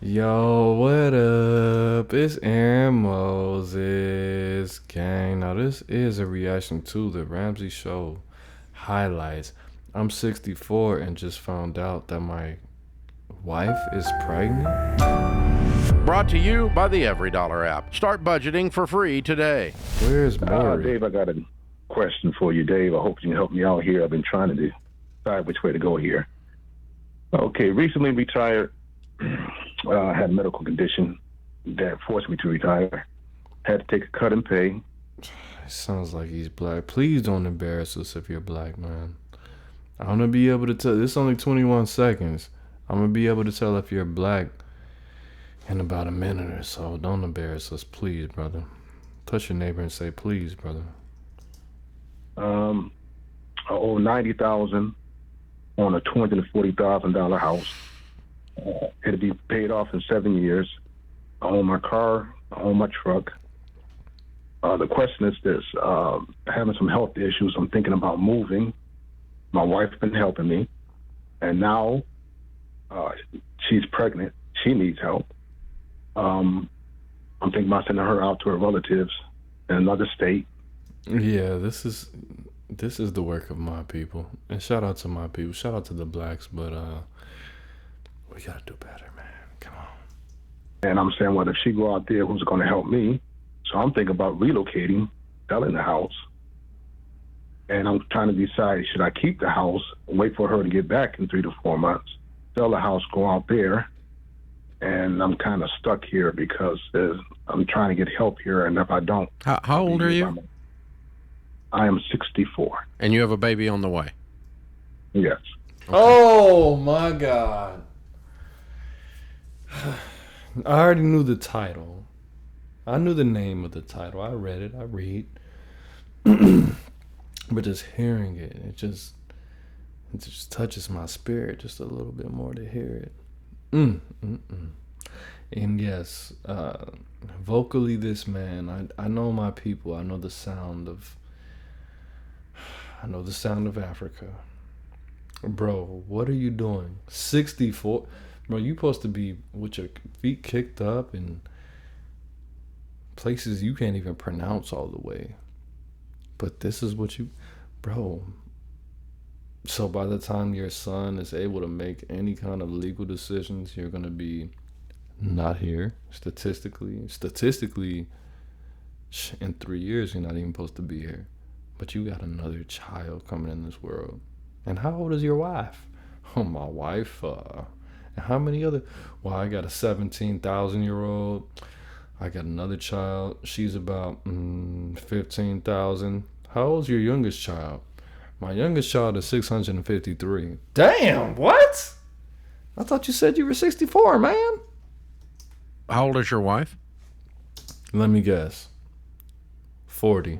Yo, what up? It's Aaron Moses, gang. Now, this is a reaction to the Ramsey show highlights. I'm 64 and just found out that my wife is pregnant. Brought to you by the EveryDollar app. Start budgeting for free today. Where's Maury? Dave, I got a question for you, Dave. I hope you can help me out here. I've been trying to decide which way to go here. Okay, recently retired. Had a medical condition that forced me to retire. Had to take a cut in pay. It sounds like he's black. Please don't embarrass us if you're black, man. I'm gonna be able to tell. This is only 21 seconds. I'm gonna be able to tell if you're black in about a minute or so. Don't embarrass us, please, brother. Touch your neighbor and say, please, brother. I owe $90,000 on a $240,000 house. It'll be paid off in 7 years. I own my car. I own my truck. The question is this: having some health issues. I'm thinking about moving. My wife's been helping me, and now she's pregnant. She needs help. I'm thinking about sending her out to her relatives in another state. Yeah, this is the work of my people. And shout out to my people. Shout out to the blacks, but we gotta do better, man. Come on. And I'm saying, well, if she go out there, who's going to help me? So I'm thinking about relocating, selling the house. And I'm trying to decide, should I keep the house, wait for her to get back in 3 to 4 months, sell the house, go out there? And I'm kind of stuck here because I'm trying to get help here. And if I don't... How old are you? I am 64. And you have a baby on the way? Yes. Okay. Oh, my God. I already knew the title. I knew the name of the title. I read it. I read. But just hearing it, it just touches my spirit just a little bit more to hear it. And yes, vocally, this man, I know my people. I know the sound of Africa. Bro, what are you doing? 64. Bro, you supposed to be with your feet kicked up in places you can't even pronounce all the way. But this is what you... Bro. So by the time your son is able to make any kind of legal decisions, you're going to be not here. Statistically, in 3 years, you're not even supposed to be here. But you got another child coming in this world. And how old is your wife? Oh, my wife, and how many other... Well, I got a 17,000-year-old. I got another child. She's about 15,000. How old's your youngest child? My youngest child is 653. Damn, what? I thought you said you were 64, man. How old is your wife? Let me guess. 40.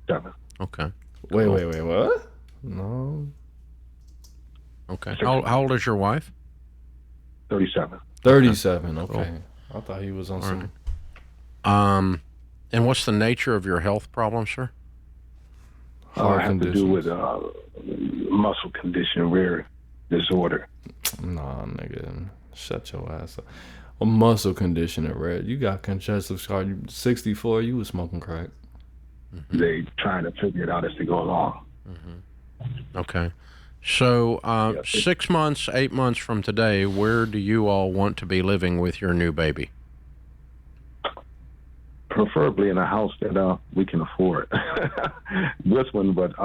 7. Okay. Wait, what? No. Okay. How old is your wife? 37. 37, okay. I thought he was on some... Right. And what's the nature of your health problem, sir? I have to do with muscle condition, rare disorder. Nah, nigga. Shut your ass up. A muscle condition at rare. You got congestive scar. You 64, you was smoking crack. Mm-hmm. They trying to figure it out as they go along. Mm-hmm. Okay. So 6 months, 8 months from today, where do you all want to be living with your new baby? Preferably in a house that we can afford. This one, but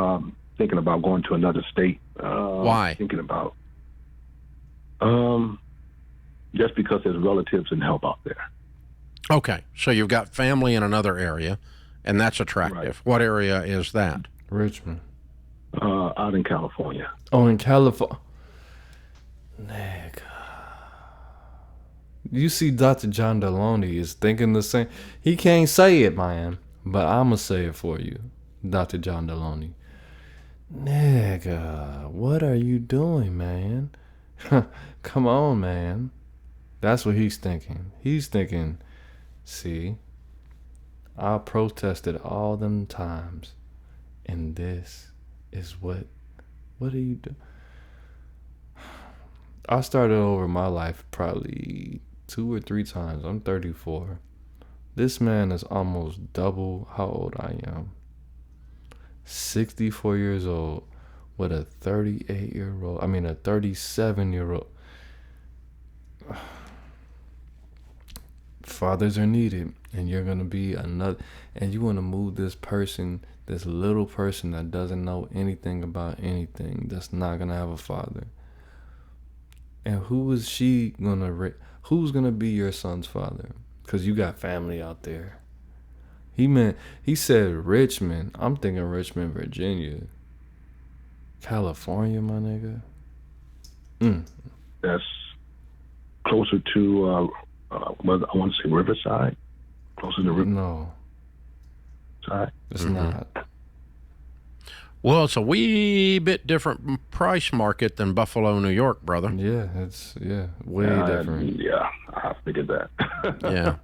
thinking about going to another state. Why? Thinking about just because there's relatives and help out there. Okay, so you've got family in another area, and that's attractive. Right. What area is that? Richmond. Out in California. Oh, in California. Nigga. You see Dr. John Deloney is thinking the same. He can't say it, man. But I'm going to say it for you. Dr. John Deloney. Nigga, what are you doing, man? Come on, man. That's what he's thinking. He's thinking, see, I protested all them times. And this is what do you do? I started over my life probably 2 or 3 times. I'm 34. This man is almost double how old I am. 64 years old with a 38-year-old. I mean, a 37-year-old. Fathers are needed, and you're going to be another. And you want to move this person, this little person that doesn't know anything about anything, that's not going to have a father. And who's going to be your son's father? Because you got family out there. He said Richmond. I'm thinking Richmond, Virginia. California, my nigga. That's closer to, well, I want to say Riverside. Closer to Riverside. No, it's Mm-hmm. not. Well, it's a wee bit different price market than Buffalo, New York, brother. Yeah, it's way different. Yeah, I figured that. Yeah.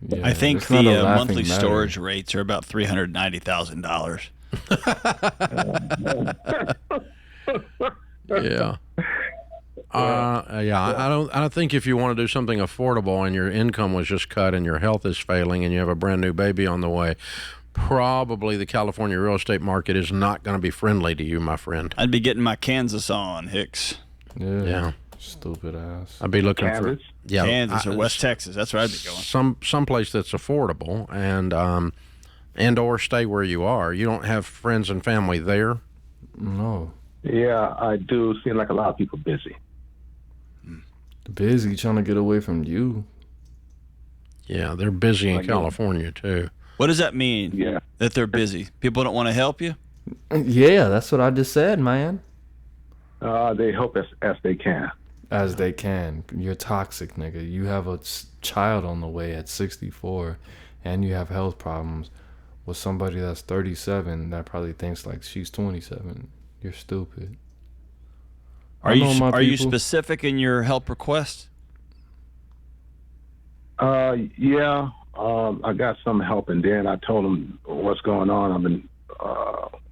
Yeah, I think it's not a the laughing monthly matter. storage rates are about $390,000. Yeah. I don't think if you want to do something affordable and your income was just cut and your health is failing and you have a brand new baby on the way, probably the California real estate market is not going to be friendly to you, my friend. I'd be getting my Kansas on, Hicks. Yeah. Stupid ass. I'd be looking Kansas? for Kansas or West Texas. That's where I'd be going. some place that's affordable and or stay where you are. You don't have friends and family there. No. Yeah, I do. Seem like a lot of people busy. Busy trying to get away from you. Yeah, they're busy in Like, California too. What does that mean? Yeah. That they're busy. People don't want to help you? Yeah, that's what I just said, man. They help as they can. As they can. You're toxic, nigga. You have a child on the way at 64, and you have health problems with somebody that's 37 that probably thinks like she's 27. You're stupid. Are you specific in your help request? Yeah. I got some help, and then I told them what's going on. I've been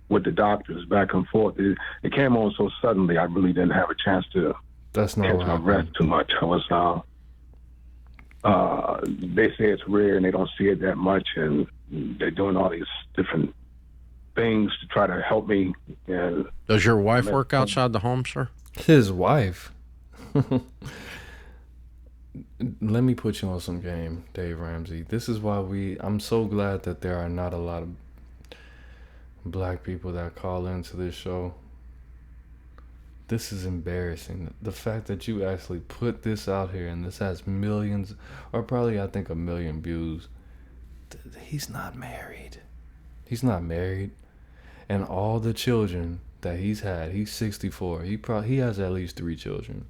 with the doctors back and forth. It came on so suddenly, I really didn't have a chance to That's not catch what my happened. breath too much. I was. They say it's rare, and they don't see it that much, and they're doing all these different things to try to help me. And Does your wife work outside the home, sir? His wife. Let me put you on some game, Dave Ramsey. This is why I'm so glad that there are not a lot of black people that call into this show. This is embarrassing. The fact that you actually put this out here and this has millions, or probably I think 1 million views. He's not married. He's not married. And all the children that he's had, he's 64. He has at least 3 children.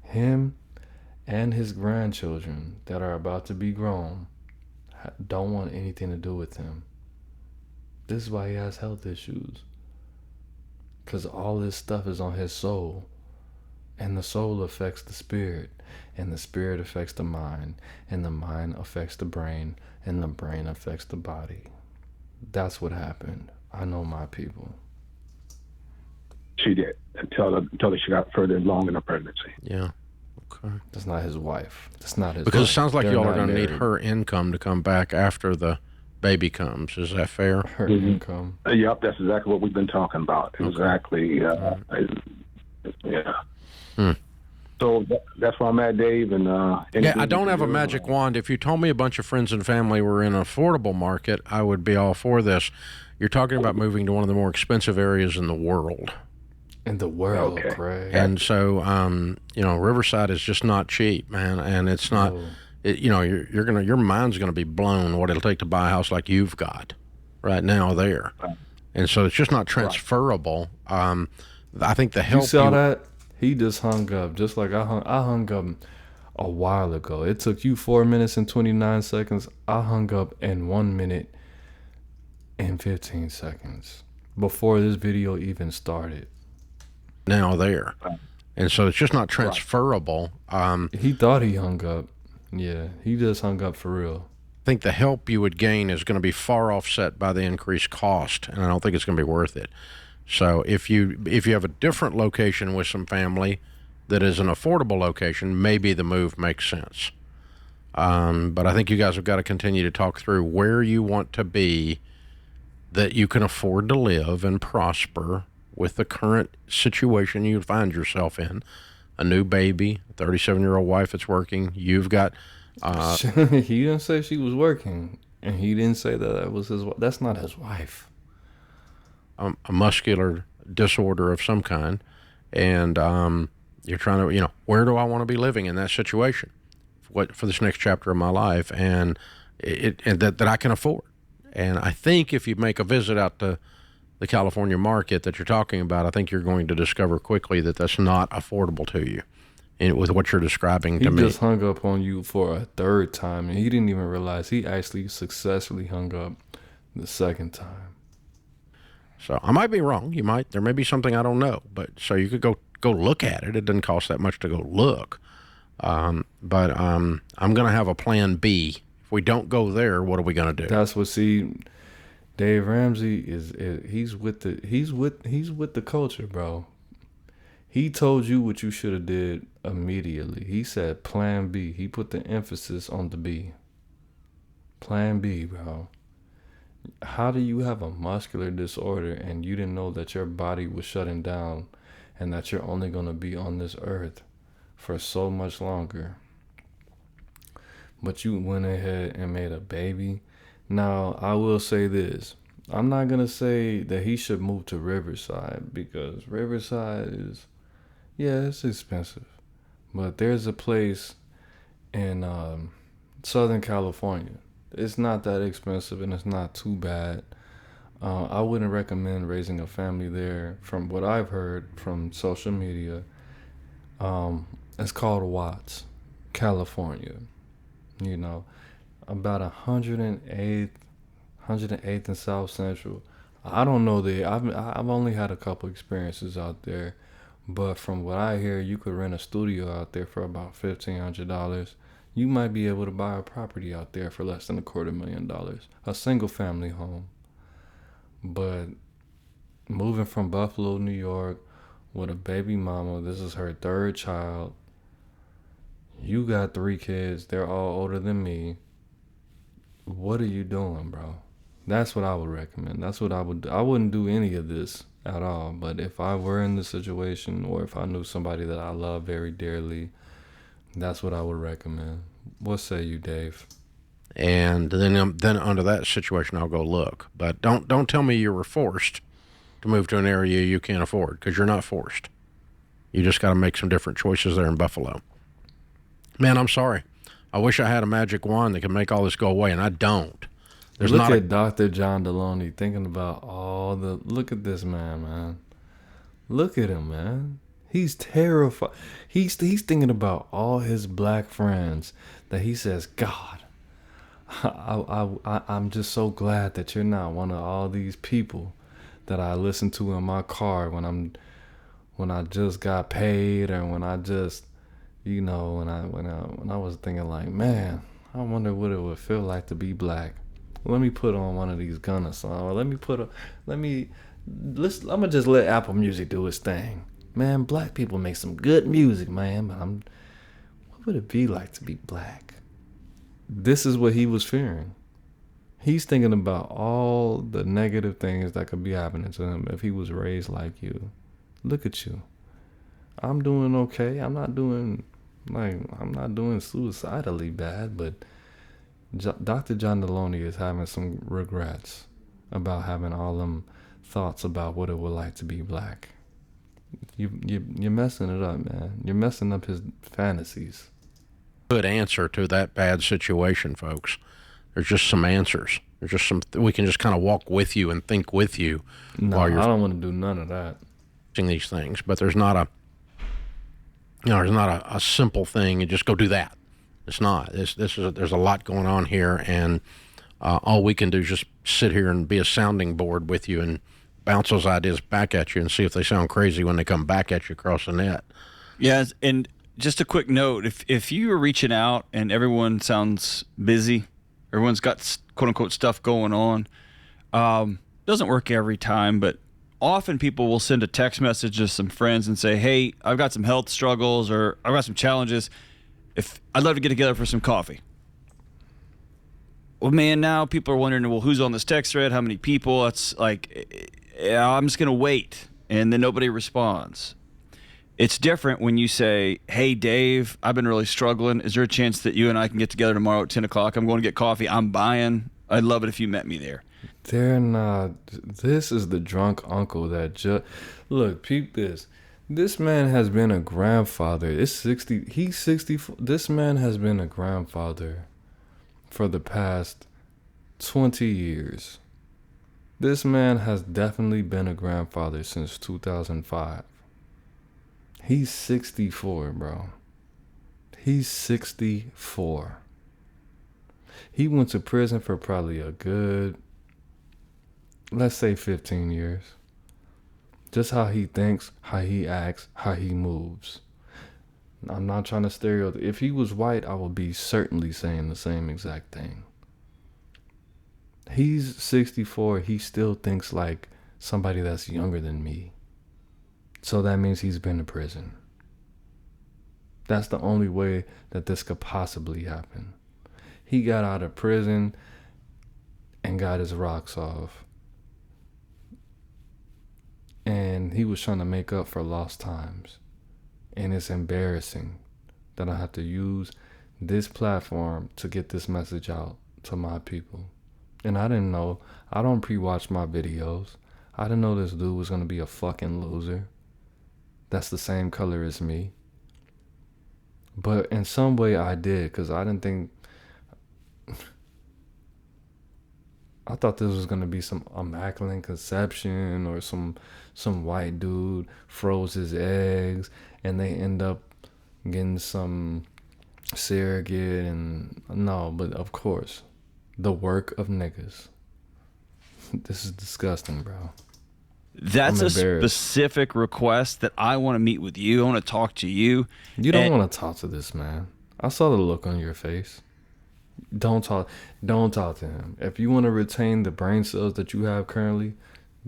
Him and his grandchildren that are about to be grown don't want anything to do with him. This is why he has health issues. Because all this stuff is on his soul. And the soul affects the spirit. And the spirit affects the mind. And the mind affects the brain. And the brain affects the body. That's what happened. I know my people. she did until she got further along in her pregnancy. Yeah. Okay. That's not his wife. That's not his Because wife. it sounds like They're y'all are not going to need married. her income to come back after the baby comes. Is that fair? Her income. Yep, that's exactly what we've been talking about. Okay. Exactly. Yeah. Hmm. So that's where I'm at, Dave. And Yeah, I don't have a magic wand. If you told me a bunch of friends and family were in an affordable market, I would be all for this. You're talking about moving to one of the more expensive areas in the world. In the world, Okay. Craig. And so, Riverside is just not cheap, man. And it's not, No. your mind's going to be blown what it'll take to buy a house like you've got right now there. And so it's just not transferable. I think the help You saw that? He just hung up, just like I hung up a while ago. It took you 4 minutes and 29 seconds. I hung up in 1 minute and 15 seconds before this video even started. now there. And so it's just not transferable. He thought he hung up. Yeah, he just hung up for real. I think the help you would gain is going to be far offset by the increased cost, and I don't think it's going to be worth it. So if you have a different location with some family that is an affordable location, maybe the move makes sense. But I think you guys have got to continue to talk through where you want to be that you can afford to live and prosper with the current situation you find yourself in. A new baby, a 37-year-old wife that's working. You've got... He didn't say she was working, and he didn't say that was his. That's not his wife. A muscular disorder of some kind, and you're trying to, where do I want to be living in that situation? What for this next chapter of my life, and that I can afford. And I think if you make a visit out to the California market that you're talking about, I think you're going to discover quickly that that's not affordable to you. And with what you're describing to me, he just hung up on you for a third time, and he didn't even realize he actually successfully hung up the second time. So I might be wrong. There may be something I don't know, but so you could go look at it. It doesn't cost that much to go look. But I'm going to have a plan B. If we don't go there, what are we going to do? That's what Dave Ramsey he's with the culture, bro. He told you what you should have did immediately. He said plan B. He put the emphasis on the B. Plan B, bro. How do you have a muscular disorder and you didn't know that your body was shutting down and that you're only going to be on this earth for so much longer? But you went ahead and made a baby. Now, I will say this. I'm not going to say that he should move to Riverside, because Riverside is, it's expensive. But there's a place in Southern California. It's not that expensive and it's not too bad. I wouldn't recommend raising a family there from what I've heard from social media. It's called Watts, California. About 108th and South Central. I don't know I've only had a couple experiences out there, but from what I hear, you could rent a studio out there for about $1,500. You might be able to buy a property out there for less than $250,000, a single family home. But moving from Buffalo, New York, with a baby mama, this is her third child. You got 3 kids. They're all older than me. What are you doing, bro? That's what I would recommend. That's what I would do. I wouldn't do any of this at all. But if I were in the situation, or if I knew somebody that I love very dearly, that's what I would recommend. What say you, Dave? And then under that situation, I'll go look. But don't tell me you were forced to move to an area you can't afford, because you're not forced. You just got to make some different choices there in Buffalo. Man, I'm sorry. I wish I had a magic wand that could make all this go away, and I don't. Look at Dr. John Deloney thinking about look at this man. Look at him, man. He's terrified. He's thinking about all his black friends that he says, God, I'm just so glad that you're not one of all these people that I listen to in my car when I just got paid, or when I just, when I was thinking like, man, I wonder what it would feel like to be black. Let me put on one of these Gunna songs. I'm gonna just let Apple Music do its thing. Man, black people make some good music, man. But what would it be like to be black? This is what he was fearing. He's thinking about all the negative things that could be happening to him if he was raised like you. Look at you. I'm doing okay. I'm not doing suicidally bad, but Dr. John Deloney is having some regrets about having all them thoughts about what it would like to be black. You're messing it up, man. You're messing up his fantasies. Good answer to that bad situation, folks. There's just some answers. There's just some we can just kind of walk with you and think with you. No, I don't want to do none of that. These things, but there's not a simple thing and just go do that. It's not. There's a lot going on here, and all we can do is just sit here and be a sounding board with you and bounce those ideas back at you and see if they sound crazy when they come back at you across the net. Yeah, and just a quick note, if you are reaching out and everyone sounds busy, everyone's got quote-unquote stuff going on, doesn't work every time, but often people will send a text message to some friends and say, hey, I've got some health struggles or I've got some challenges. If I'd love to get together for some coffee. Well, man, now people are wondering, well, who's on this text thread? How many people? It's like, yeah, I'm just going to wait. And then nobody responds. It's different when you say, hey, Dave, I've been really struggling. Is there a chance that you and I can get together tomorrow at 10 o'clock? I'm going to get coffee. I'm buying. I'd love it if you met me there. They're not. This is the drunk uncle that just. Look, peep this. This man has been a grandfather. It's 60. He's 64. This man has been a grandfather for the past 20 years. This man has definitely been a grandfather since 2005. He's 64, bro. He's 64. He went to prison for probably a good, let's say 15 years. Just how he thinks, how he acts, how he moves. I'm not trying to stereotype. If he was white, I would be certainly saying the same exact thing. He's 64. He still thinks like somebody that's younger than me. So that means he's been to prison. That's the only way that this could possibly happen. He got out of prison and got his rocks off. And he was trying to make up for lost times. And it's embarrassing that I have to use this platform to get this message out to my people. And I didn't know. I don't pre-watch my videos. I didn't know this dude was going to be a fucking loser. That's the same color as me. But in some way I did, because I didn't think... I thought this was going to be some immaculate conception or some white dude froze his eggs and they end up getting some surrogate and... No, but of course, the work of niggas. This is disgusting, bro. That's a specific request that I want to meet with you. I want to talk to you. You don't want to talk to this man. I saw the look on your face. Don't talk to him. If you want to retain the brain cells that you have currently,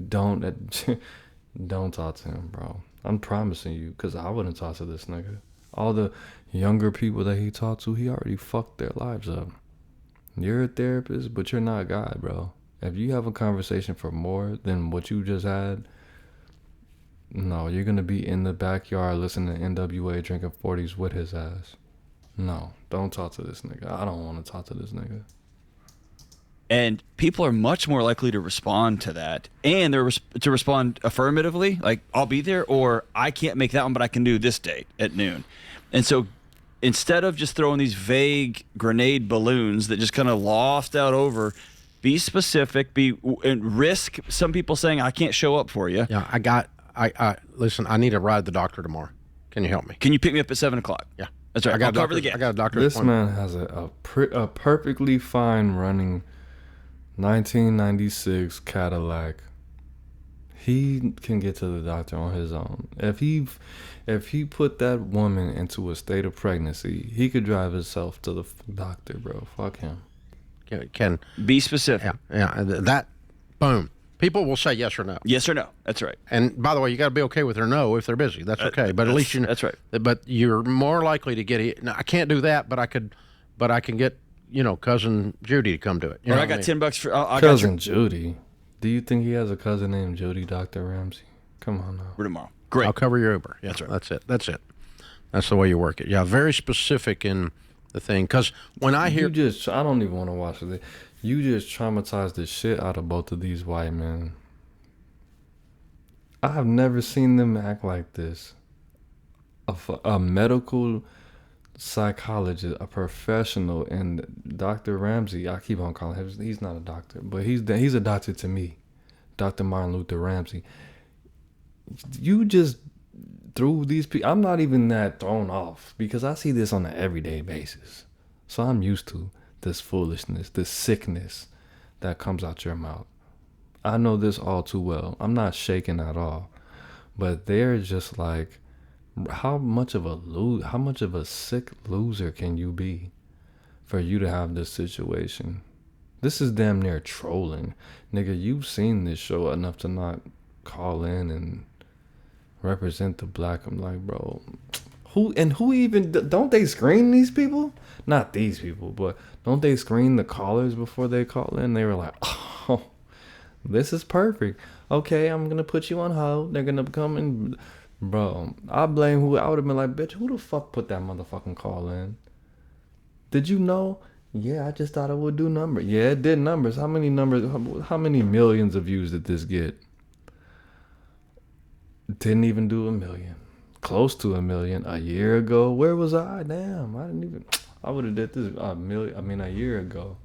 don't talk to him, bro. I'm promising you, because I wouldn't talk to this nigga. All the younger people that he talked to, he already fucked their lives up. You're a therapist, but you're not God, bro. If you have a conversation for more than what you just had, no, you're going to be in the backyard listening to NWA drinking 40s with his ass. No, don't talk to this nigga. I don't want to talk to this nigga. And people are much more likely to respond to that. And they're to respond affirmatively, like, I'll be there, or I can't make that one, but I can do this date at noon. And so instead of just throwing these vague grenade balloons that just kind of loft out over... Be specific, and risk some people saying, I can't show up for you. Yeah, listen, I need to ride the doctor tomorrow. Can you help me? Can you pick me up at 7 o'clock? Yeah. That's right. I'll cover the gap. I got a doctor This appointment. man has a perfectly fine running 1996 Cadillac. He can get to the doctor on his own. If he put that woman into a state of pregnancy, he could drive himself to the doctor, bro. Fuck him. Can be specific. Yeah. That, boom. People will say yes or no. Yes or no. That's right. And by the way, you got to be okay with their no if they're busy. That's okay. But at least you know. That's right. But you're more likely to get it. Now, I can't do that, but I can get, cousin Judy to come do it. I got $10 for cousin Judy. Do you think he has a cousin named Judy, Dr. Ramsey? Come on now. For tomorrow. Great. I'll cover your Uber. Yeah, that's right. That's it. That's the way you work it. Yeah, very specific in the thing, because when I hear I don't even want to watch it. You just traumatized the shit out of both of these white men. I have never seen them act like this. A medical psychologist, a professional, and Dr. Ramsey, I keep on calling him, he's not a doctor, but he's a doctor to me, Dr. Martin Luther Ramsey. You just through these people, I'm not even that thrown off because I see this on an everyday basis. So I'm used to this foolishness, this sickness that comes out your mouth. I know this all too well. I'm not shaken at all. But they're just like, how much of a sick loser can you be for you to have this situation? This is damn near trolling. Nigga, you've seen this show enough to not call in and represent the black. I'm like, bro, who even, don't they screen these people? Not these people, but don't they screen the callers before they call in? They were like, oh, this is perfect. Okay, I'm gonna put you on hold. They're gonna come in. Bro, I blame who. I would have been like, bitch, who the fuck put that motherfucking call in? Did you know? Yeah, I just thought it would do numbers. Yeah, it did numbers. How many numbers? How many millions of views did this get? Didn't even do 1 million. Close to 1 million. A year ago, where was I? Damn, I didn't even. I would have did this a year ago.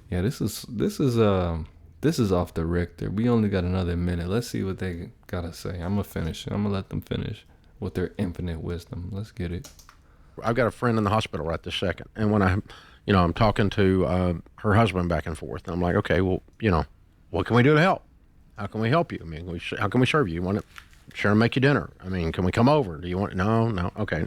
Yeah, this is off the Richter. We only got another minute. Let's see what they gotta say. I'm gonna finish. I'm gonna let them finish with their infinite wisdom. Let's get it. I've got a friend in the hospital right this second, and when I'm talking to her husband back and forth, and I'm like, okay, well, what can we do to help? How can we help you? I mean, how can we serve you? You want to sure make you dinner? I mean, can we come over? Do you want? No, okay.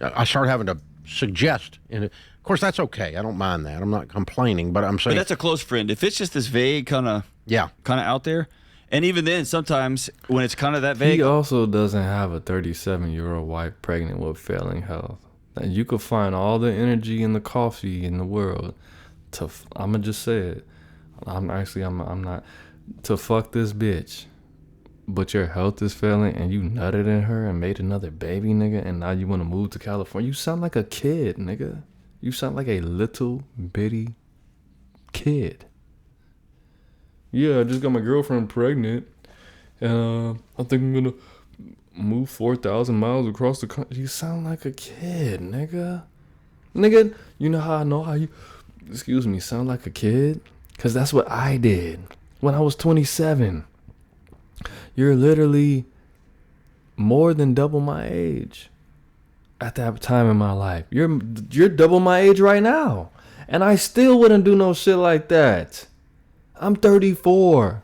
I start having to suggest, and of course that's okay. I don't mind that. I'm not complaining, but I'm saying But that's a close friend. If it's just this vague kind of out there, and even then, sometimes when it's kind of that vague, He also doesn't have a 37-year-old wife pregnant with failing health. And you could find all the energy and the coffee in the world to. I'ma just say it. I'm not to fuck this bitch. But your health is failing and you nutted in her and made another baby, nigga, and now you want to move to California. You sound like a kid, nigga. You sound like a little bitty kid. Yeah, I just got my girlfriend pregnant, and I think I'm gonna move 4,000 miles across the country. You sound like a kid, nigga. Nigga, you know how I know how you, sound like a kid? Because that's what I did when I was 27. You're literally more than double my age at that time in my life. You're double my age right now. And I still wouldn't do no shit like that. I'm 34.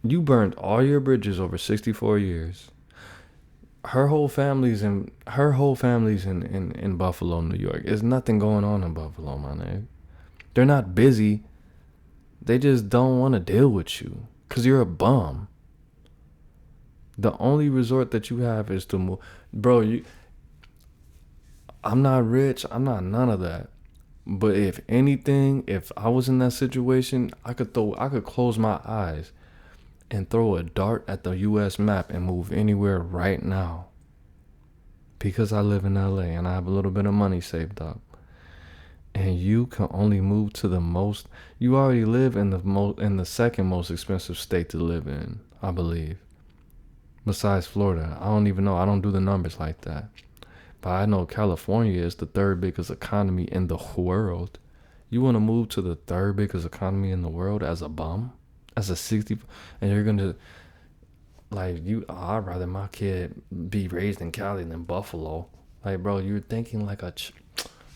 You burned all your bridges over 64 years. Her whole family's in Buffalo, New York. There's nothing going on in Buffalo, my nigga. They're not busy. They just don't want to deal with you. Because you're a bum. The only resort that you have is to move. Bro, I'm not rich. I'm not none of that. But if anything, if I was in that situation, I could close my eyes and throw a dart at the U.S. map and move anywhere right now. Because I live in L.A. and I have a little bit of money saved up. And you can only move to the most. You already live in the second most expensive state to live in, I believe. Besides Florida, I don't even know. I don't do the numbers like that. But I know California is the third biggest economy in the world. You want to move to the third biggest economy in the world as a bum, as a 60, and you're gonna I'd rather my kid be raised in Cali than Buffalo. Like, bro, you're thinking like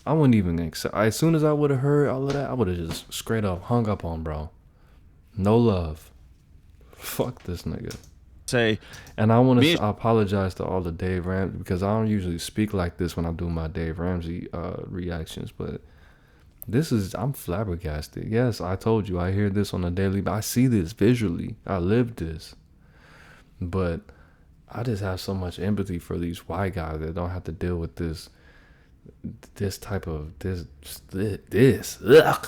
I wouldn't even accept. As soon as I would have heard all of that, I would have just straight up hung up on bro. No love. Fuck this nigga. And I want to apologize to all the Dave Ramsey, because I don't usually speak like this when I do my Dave Ramsey reactions, but I'm flabbergasted. Yes, I told you, I hear this on a daily, but I see this visually. I live this. But I just have so much empathy for these white guys that don't have to deal with this type of this. Ugh.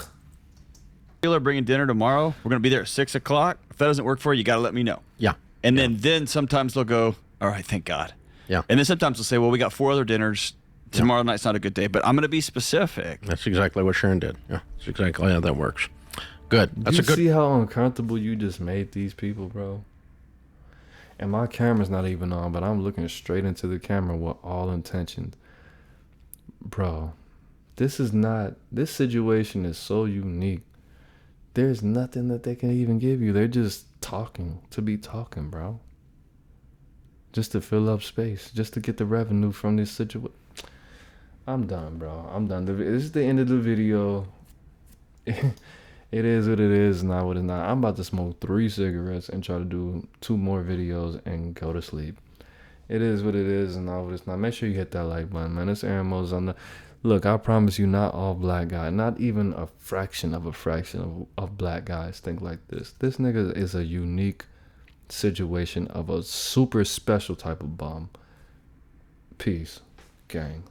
We're bringing dinner tomorrow. We're gonna be there at 6:00. If that doesn't work for you, you gotta let me know. Yeah. And then sometimes they'll go, all right, thank God. Yeah. And then sometimes they'll say, well, we got 4 other dinners. Tomorrow night's not a good day, but I'm gonna be specific. That's exactly what Sharon did. Yeah, that's exactly how that works. Good. That's see how uncomfortable you just made these people, bro? And my camera's not even on, but I'm looking straight into the camera with all intentions. Bro, this situation is so unique. There's nothing that they can even give you. They're just talking to be talking, bro. Just to fill up space, just to get the revenue from this situation. I'm done, bro. I'm done. This is the end of the video. It is what it is, not what it's not. I'm about to smoke 3 cigarettes and try to do 2 more videos and go to sleep. It is what it is and not what it's not. Make sure you hit that like button, man. It's Aaron Moses on the Look, I promise you, not all black guys, not even a fraction of black guys think like this. This nigga is a unique situation of a super special type of bum. Peace, gang.